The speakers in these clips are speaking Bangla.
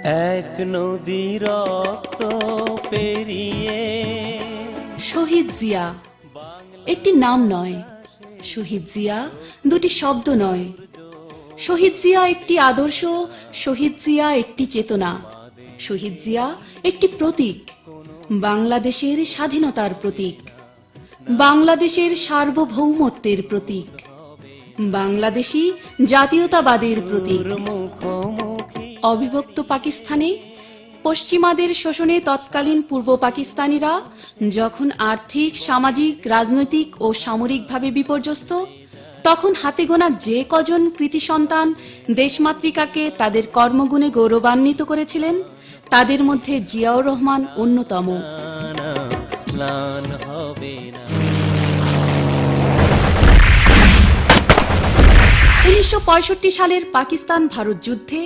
এক নদী রক্ত পেরিয়ে। শহীদ জিয়া একটি নাম নয়, শহীদ জিয়া দুটি শব্দ নয়। শহীদ জিয়া একটি আদর্শ, শহীদ জিয়া একটি চেতনা, শহীদ জিয়া একটি প্রতীক, বাংলাদেশের স্বাধীনতার প্রতীক, বাংলাদেশের সার্বভৌমত্বের প্রতীক, বাংলাদেশী জাতীয়তাবাদের প্রতীক। অবিভক্ত পাকিস্তানে পশ্চিমাদের শোষণে তৎকালীন পূর্ব পাকিস্তানিরা যখন আর্থিক, সামাজিক, রাজনৈতিক ও সামরিকভাবে বিপর্যস্ত, তখন হাতে গোনা যে কজন কৃতি সন্তান দেশমাতৃকাকে তাদের কর্মগুণে গৌরবান্বিত করেছিলেন, তাদের মধ্যে জিয়াউর রহমান অন্যতম। 1965 সালের পাকিস্তান ভারত যুদ্ধে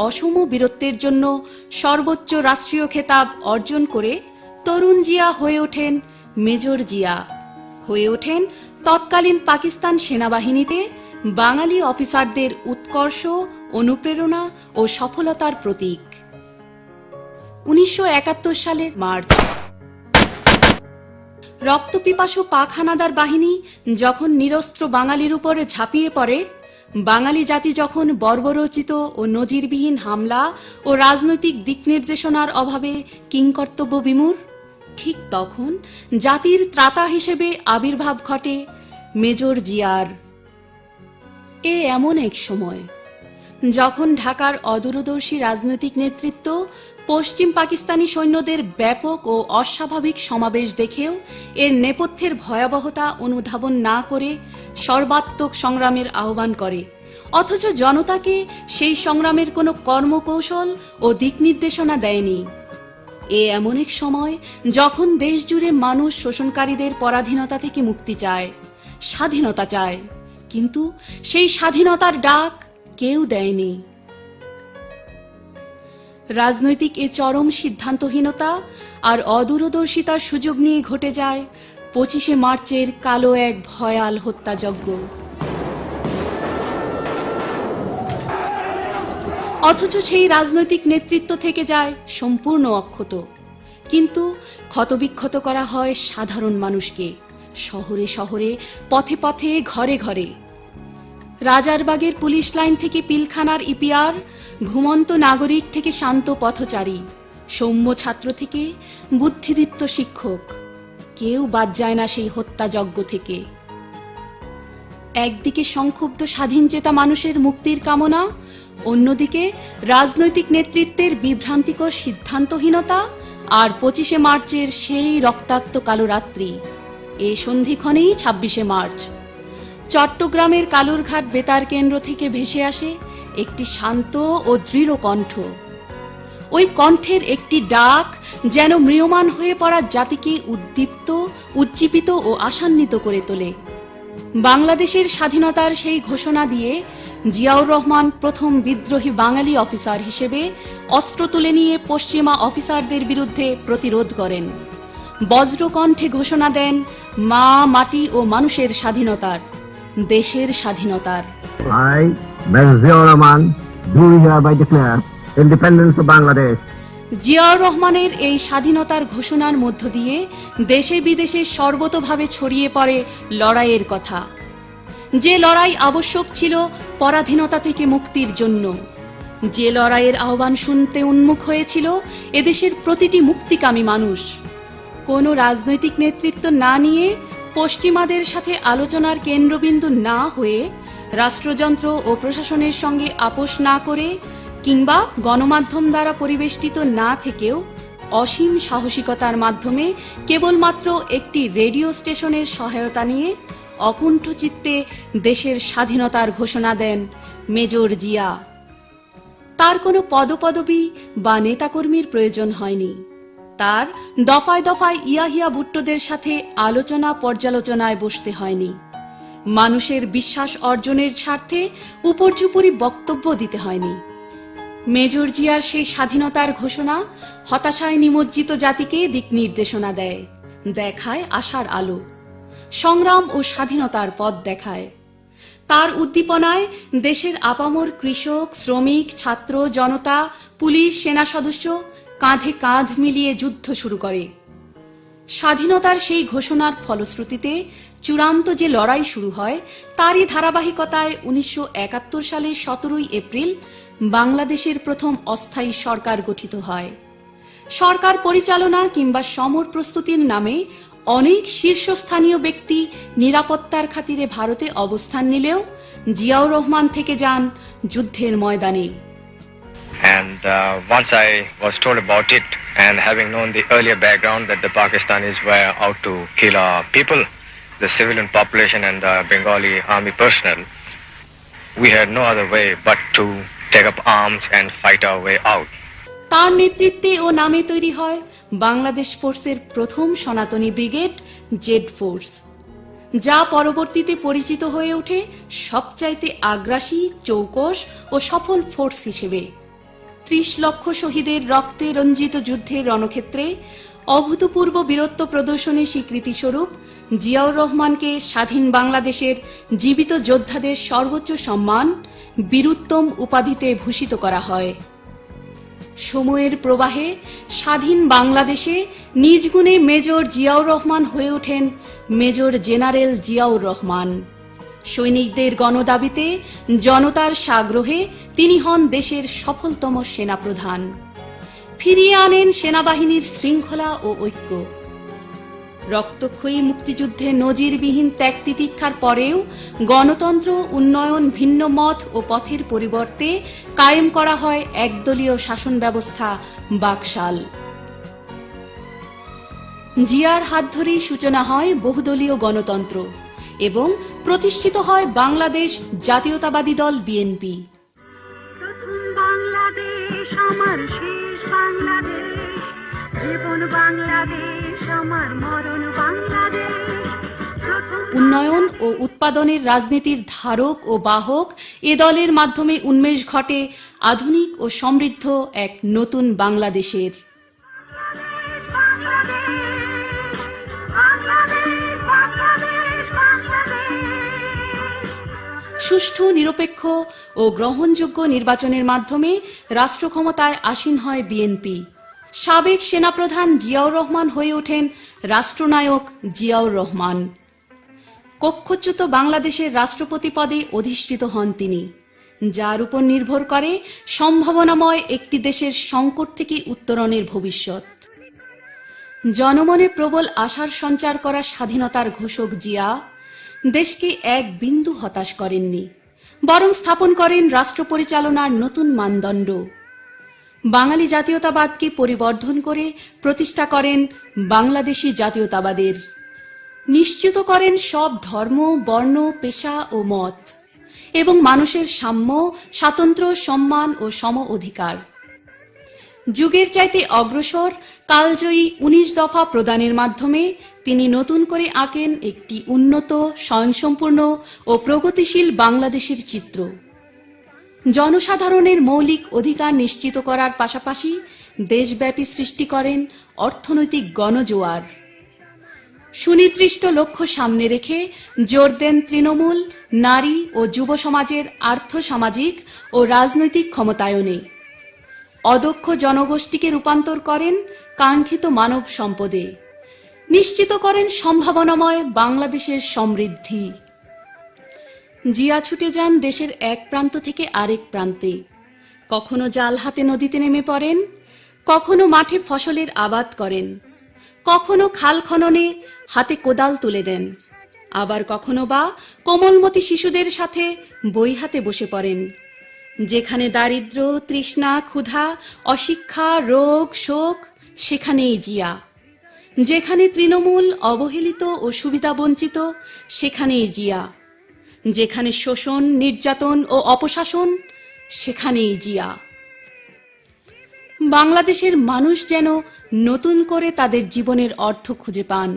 অসম বীরত্বের জন্য সর্বোচ্চ রাষ্ট্রীয় খেতাব অর্জন করে তরুণ জিয়া হয়ে ওঠেন মেজর জিয়া, হয়ে ওঠেন তৎকালীন পাকিস্তান সেনাবাহিনীতে বাঙালি অফিসারদের উৎকর্ষ, অনুপ্রেরণা ও সফলতার প্রতীক। 1971 সালের মার্চ, রক্তপিপাসু পাক হানাদার বাহিনী যখন নিরস্ত্র বাঙালির উপরে ঝাঁপিয়ে পড়ে, বাঙালি জাতি যখন বর্বরচিত ও নজিরবিহীন হামলা ও রাজনৈতিক দিক নির্দেশনার অভাবে কিংকর্তব্য বিমূঢ়, ঠিক তখন জাতির ত্রাতা হিসেবে আবির্ভাব ঘটে মেজর জিয়ার। এ এমন এক সময় যখন ঢাকার অদূরদর্শী রাজনৈতিক নেতৃত্ব পশ্চিম পাকিস্তানি সৈন্যদের ব্যাপক ও অস্বাভাবিক সমাবেশ দেখেও এর নেপথ্যের ভয়াবহতা অনুধাবন না করে সর্বাত্মক সংগ্রামের আহ্বান করে, অথচ জনতাকে সেই সংগ্রামের কোনো কর্মকৌশল ও দিক নির্দেশনা দেয়নি। এ এমন এক সময় যখন দেশ জুড়ে মানুষ শোষণকারীদের পরাধীনতা থেকে মুক্তি চায়, স্বাধীনতা চায়, কিন্তু সেই স্বাধীনতার ডাক কেউ দেয়নি। রাজনৈতিক এ চরম সিদ্ধান্তহীনতা আর অদূরদর্শিতার সুযোগ নিয়ে ঘটে যায় 25শে মার্চের কালো এক ভয়াল হত্যাযজ্ঞ। অথচ সেই রাজনৈতিক নেতৃত্ব থেকে যায় সম্পূর্ণ অক্ষত, কিন্তু ক্ষতবিক্ষত করা হয় সাধারণ মানুষকে, শহরে শহরে, পথে পথে, ঘরে ঘরে। রাজারবাগের পুলিশ লাইন থেকে পিলখানার ইপিআর, ঘুমন্ত নাগরিক থেকে শান্ত পথচারী, সৌম্য ছাত্র থেকে বুদ্ধিদীপ্ত শিক্ষক, কেউ বাদ যায় না সেই হত্যাযজ্ঞ থেকে। একদিকে সংক্ষুব্ধ স্বাধীনচেতা মানুষের মুক্তির কামনা, অন্যদিকে রাজনৈতিক নেতৃত্বের বিভ্রান্তিকর সিদ্ধান্তহীনতা, আর 25শে মার্চের সেই রক্তাক্ত কালো রাত্রি। এ সন্ধিক্ষণেই 26শে মার্চ চট্টগ্রামের কালুরঘাট বেতার কেন্দ্র থেকে ভেসে আসে একটি শান্ত ও দৃঢ় কণ্ঠ। ওই কণ্ঠের একটি ডাক যেন ম্রিয়মাণ হয়ে পড়া জাতিকে উদ্দীপ্ত, উজ্জীবিত ও আশান্বিত করে তোলে। বাংলাদেশের স্বাধীনতার সেই ঘোষণা দিয়ে জিয়াউর রহমান প্রথম বিদ্রোহী বাঙালি অফিসার হিসেবে অস্ত্র তুলে নিয়ে পশ্চিমা অফিসারদের বিরুদ্ধে প্রতিরোধ করেন। বজ্রকণ্ঠে ঘোষণা দেন মা, মাটি ও মানুষের স্বাধীনতার, দেশের স্বাধীনতার। I, Major Ziaur Rahman, do hereby declare independence of Bangladesh. Ziaur রহমানের এই স্বাধীনতার ঘোষণার মধ্য দিয়ে দেশে বিদেশে সর্বতোভাবে ছড়িয়ে পড়ে লড়াইয়ের কথা, যে লড়াই আবশ্যক ছিল পরাধীনতা থেকে মুক্তির জন্য, যে লড়াইয়ের আহ্বান শুনতে উন্মুখ হয়েছিল এদেশের প্রতিটি মুক্তিকামী মানুষ। কোনো রাজনৈতিক নেতৃত্ব না নিয়ে, পশ্চিমাদের সাথে আলোচনার কেন্দ্রবিন্দু না হয়ে, রাষ্ট্রযন্ত্র ও প্রশাসনের সঙ্গে আপোষ না করে, কিংবা গণমাধ্যম দ্বারা পরিবেষ্টিত না থেকেও অসীম সাহসিকতার মাধ্যমে কেবলমাত্র একটি রেডিও স্টেশনের সহায়তা নিয়ে অকুণ্ঠ চিত্তে দেশের স্বাধীনতার ঘোষণা দেন মেজর জিয়া। তার কোনো পদপদবি বা নেতাকর্মীর প্রয়োজন হয়নি। তার দফায় দফায় ইয়াহিয়া ভুট্টোদের সাথে আলোচনা পর্যালোচনায় বসতে হয়নি। মানুষের বিশ্বাস অর্জনের স্বার্থে উপর্যুপরি বক্তব্য দিতে হয়নি। মেজর জিয়ার সেই স্বাধীনতার ঘোষণা হতাশায় নিমজ্জিত জাতিকে দিক নির্দেশনা দেয়, দেখায় আশার আলো, সংগ্রাম ও স্বাধীনতার পথ দেখায়। তার উদ্দীপনায় দেশের আপামর কৃষক, শ্রমিক, ছাত্র, জনতা, পুলিশ, সেনা সদস্য কাঁধে কাঁধ মিলিয়ে যুদ্ধ শুরু করে। স্বাধীনতার সেই ঘোষণার ফলশ্রুতিতে চূড়ান্ত যে লড়াই শুরু হয়, তারই ধারাবাহিকতায় 1971 সালের 17 এপ্রিল বাংলাদেশের প্রথম অস্থায়ী সরকার গঠিত হয়। সরকার পরিচালনা কিংবা সমর প্রস্তুতির নামে অনেক শীর্ষস্থানীয় ব্যক্তি নিরাপত্তার খাতিরে ভারতে অবস্থান নিলেও জিয়াউর রহমান থেকে যান যুদ্ধের ময়দানে। And once I was told about it, and having known the earlier background that the Pakistanis were out to kill our people, the civilian population and the Bengali army personnel, we had no other way but to take up arms and fight our way out. তার নেতৃত্বে ও নামে তৈরি হয় বাংলাদেশ ফোর্সের প্রথম সনাতনী ব্রিগেড, জেড ফোর্স, যা পরবর্তীতে পরিচিত হয়ে ওঠে সবচাইতে আগ্রাসী, চৌকস ও সফল ফোর্স হিসেবে। 30 লক্ষ শহীদের রক্তে রঞ্জিত যুদ্ধের রণক্ষেত্রে অভূতপূর্ব বীরত্ব প্রদর্শনের স্বীকৃতিস্বরূপ জিয়াউর রহমানকে স্বাধীন বাংলাদেশের জীবিত যোদ্ধাদের সর্বোচ্চ সম্মান বীরুত্তম উপাধিতে ভূষিত করা হয়। সময়ের প্রবাহে স্বাধীন বাংলাদেশে নিজ গুণে মেজর জিয়াউর রহমান হয়ে ওঠেন মেজর জেনারেল জিয়াউর রহমান। সৈনিকদের গণদাবিতে, জনতার সাগ্রহে তিনি হন দেশের সফলতম সেনাপ্রধান। ফিরিয়ে আনেন সেনাবাহিনীর শৃঙ্খলা ও ঐক্য। রক্তক্ষয়ী মুক্তিযুদ্ধে নজিরবিহীন ত্যাগ তিতিক্ষার পরেও গণতন্ত্র, উন্নয়ন, ভিন্ন মত ও পথের পরিবর্তে কায়েম করা হয় একদলীয় শাসন ব্যবস্থা, বাকশাল। জিয়ার হাত ধরেই সূচনা হয় বহুদলীয় গণতন্ত্র এবং প্রতিষ্ঠিত হয় বাংলাদেশ জাতীয়তাবাদী দল, বিএনপি। বাংলাদেশ আমার শেষ বাংলাদেশ, জীবন বাংলাদেশ আমার মরণ বাংলাদেশ। উন্নয়ন ও উৎপাদনের রাজনীতির ধারক ও বাহক এ দলের মাধ্যমে উন্মেষ ঘটে আধুনিক ও সমৃদ্ধ এক নতুন বাংলাদেশের। সুষ্ঠু, নিরপেক্ষ ও গ্রহণযোগ্য নির্বাচনের মাধ্যমে রাষ্ট্র ক্ষমতায় আসীন হয় বিএনপি। সাবেক সেনাপ্রধান জিয়াউর রহমান হয়ে ওঠেন রাষ্ট্রনায়ক জিয়াউর রহমান। কক্ষচ্যুত বাংলাদেশের রাষ্ট্রপতি পদে অধিষ্ঠিত হন তিনি, যার উপর নির্ভর করে সম্ভাবনাময় একটি দেশের সংকট থেকে উত্তরণের ভবিষ্যৎ। জনমনে প্রবল আশার সঞ্চার করা স্বাধীনতার ঘোষক জিয়া দেশকে এক বিন্দু হতাশ করেননি, বরং স্থাপন করেন রাষ্ট্র পরিচালনার নতুন মানদণ্ড। বাঙালি জাতীয়তাবাদকে পরিবর্ধন করে প্রতিষ্ঠা করেন বাংলাদেশী জাতীয়তাবাদের। নিশ্চিত করেন সব ধর্ম, বর্ণ, পেশা ও মত এবং মানুষের সাম্য, স্বাতন্ত্র্য, সম্মান ও সম অধিকার। যুগের চাইতে অগ্রসর কালজয়ী 19 দফা প্রদানের মাধ্যমে তিনি নতুন করে আঁকেন একটি উন্নত, স্বয়ংসম্পূর্ণ ও প্রগতিশীল বাংলাদেশের চিত্র। জনসাধারণের মৌলিক অধিকার নিশ্চিত করার পাশাপাশি দেশব্যাপী সৃষ্টি করেন অর্থনৈতিক গণজোয়ার। সুনির্দিষ্ট লক্ষ্য সামনে রেখে জোর দেন তৃণমূল, নারী ও যুব সমাজের আর্থ-সামাজিক ও রাজনৈতিক ক্ষমতায়নে। অদক্ষ জনগোষ্ঠীকে রূপান্তর করেন কাঙ্ক্ষিত মানব সম্পদে। নিশ্চিত করেন সম্ভাবনাময় বাংলাদেশের সমৃদ্ধি। জিয়া ছুটে যান দেশের এক প্রান্ত থেকে আরেক প্রান্তে। কখনো জাল হাতে নদীতে নেমে পড়েন, কখনো মাঠে ফসলের আবাদ করেন, কখনো খাল খননে হাতে কোদাল তুলে দেন, আবার কখনো বা কোমলমতি শিশুদের সাথে বই হাতে বসে পড়েন। যেখানে দারিদ্র্য, তৃষ্ণা, ক্ষুধা, অশিক্ষা, রোগ, শোক, সেখানেই জিয়া। যেখানে তৃণমূল অবহেলিত ও সুবিধাবঞ্চিত, সেখানেই জিয়া। যেখানে শোষণ, নির্যাতন ও অপশাসন, সেখানেই জিয়া। বাংলাদেশের মানুষ যেন নতুন করে তাদের জীবনের অর্থ খুঁজে পান।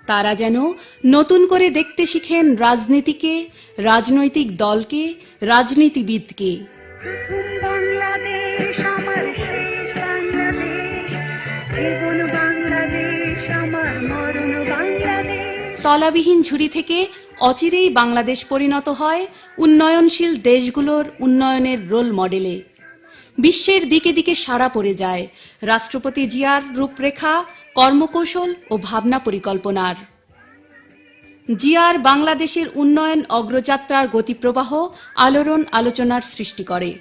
তারা যেন নতুন করে দেখতে শিখেন রাজনীতিকে, রাজনৈতিক দলকে, রাজনীতিবিদকে। বাংলাদেশ আমার শেষ বাংলাদেশ, জীবন বাংলাদেশ আমার মরণ বাংলাদেশ। তলাবিহীন ঝুড়ি থেকে অচিরেই বাংলাদেশ পরিণত হয় উন্নয়নশীল দেশগুলোর উন্নয়নের রোল মডেলে। বিশ্বের দিকে দিকে সাড়া পড়ে যায় রাষ্ট্রপতি জিয়ার রূপরেখা, কর্মকৌশল ও ভাবনা পরিকল্পনার। জিয়ার বাংলাদেশের উন্নয়ন অগ্রযাত্রার গতিপ্রবাহ আলোড়ন আলোচনার সৃষ্টি করে।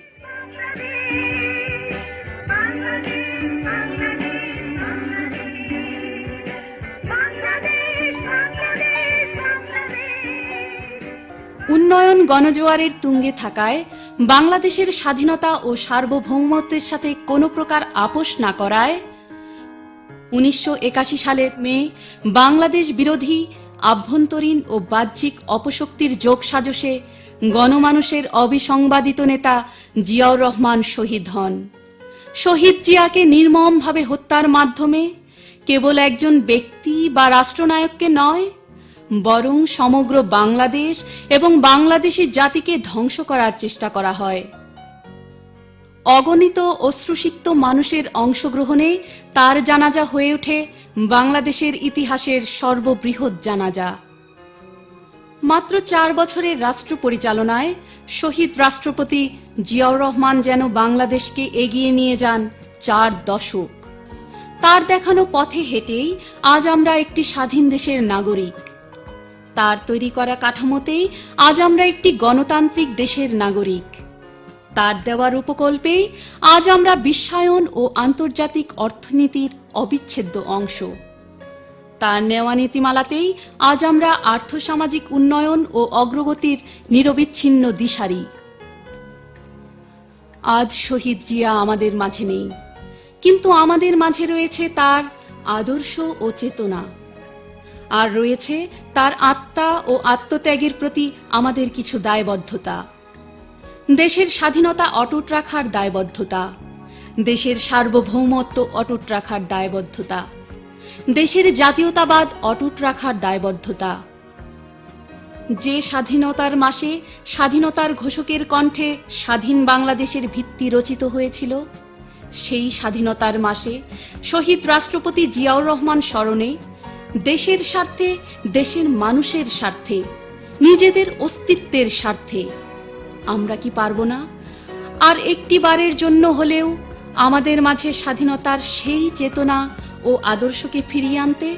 উন্নয়ন গণজোয়ারের তুঙ্গে থাকায় বাংলাদেশের স্বাধীনতা ও সার্বভৌমত্বের সাথে কোনো প্রকার আপোষ না করায় 1981 সালের মে বাংলাদেশ বিরোধী আভ্যন্তরীণ ও বাহ্যিক অপশক্তির যোগসাজশে গণমানুষের অবিসংবাদিত নেতা জিয়াউর রহমান শহীদ হন। শহীদ জিয়াকে নির্মমভাবে হত্যার মাধ্যমে কেবল একজন ব্যক্তি বা রাষ্ট্রনায়ককে নয়, বরং সমগ্র বাংলাদেশ এবং বাংলাদেশী জাতিকে ধ্বংস করার চেষ্টা করা হয়। অগণিত অশ্রুসিক্ত মানুষের অংশগ্রহণে তার জানাজা হয়ে ওঠে বাংলাদেশের ইতিহাসের সর্ববৃহৎ জানাজা। মাত্র 4 বছরের রাষ্ট্র পরিচালনায় শহীদ রাষ্ট্রপতি জিয়াউর রহমান যেন বাংলাদেশকে এগিয়ে নিয়ে যান 4 দশক। তার দেখানো পথে হেঁটেই আজ আমরা একটি স্বাধীন দেশের নাগরিক। তার তৈরি করা কাঠামোতেই আজ আমরা একটি গণতান্ত্রিক দেশের নাগরিক। তার দেওয়ার উপকল্পেই আজ আমরা বিশ্বায়ন ও আন্তর্জাতিক অর্থনীতির অবিচ্ছেদ্য অংশ। তার নেওয়া নীতিমালাতেই আজ আমরা আর্থসামাজিক উন্নয়ন ও অগ্রগতির নিরবিচ্ছিন্ন দিশারি। আজ শহীদ জিয়া আমাদের মাঝে নেই, কিন্তু আমাদের মাঝে রয়েছে তার আদর্শ ও চেতনা, আর রয়েছে তার আত্মা ও আত্মত্যাগের প্রতি আমাদের কিছু দায়বদ্ধতা। দেশের স্বাধীনতা অটুট রাখার দায়বদ্ধতা, দেশের সার্বভৌমত্ব অটুট রাখার দায়বদ্ধতা, দেশের জাতীয়তাবাদ অটুট রাখার দায়বদ্ধতা। যে স্বাধীনতার মাসে স্বাধীনতার ঘোষকের কণ্ঠে স্বাধীন বাংলাদেশের ভিত্তি রচিত হয়েছিল, সেই স্বাধীনতার মাসে শহীদ রাষ্ট্রপতি জিয়াউর রহমান স্মরণে দেশের স্বার্থে, দেশের মানুষের স্বার্থে, নিজেদের অস্তিত্বের স্বার্থে আমরা কি পারব না আর একটি বারের জন্য হলেও আমাদের মাঝে স্বাধীনতার সেই চেতনা ও আদর্শকে ফিরিয়ে আনতে?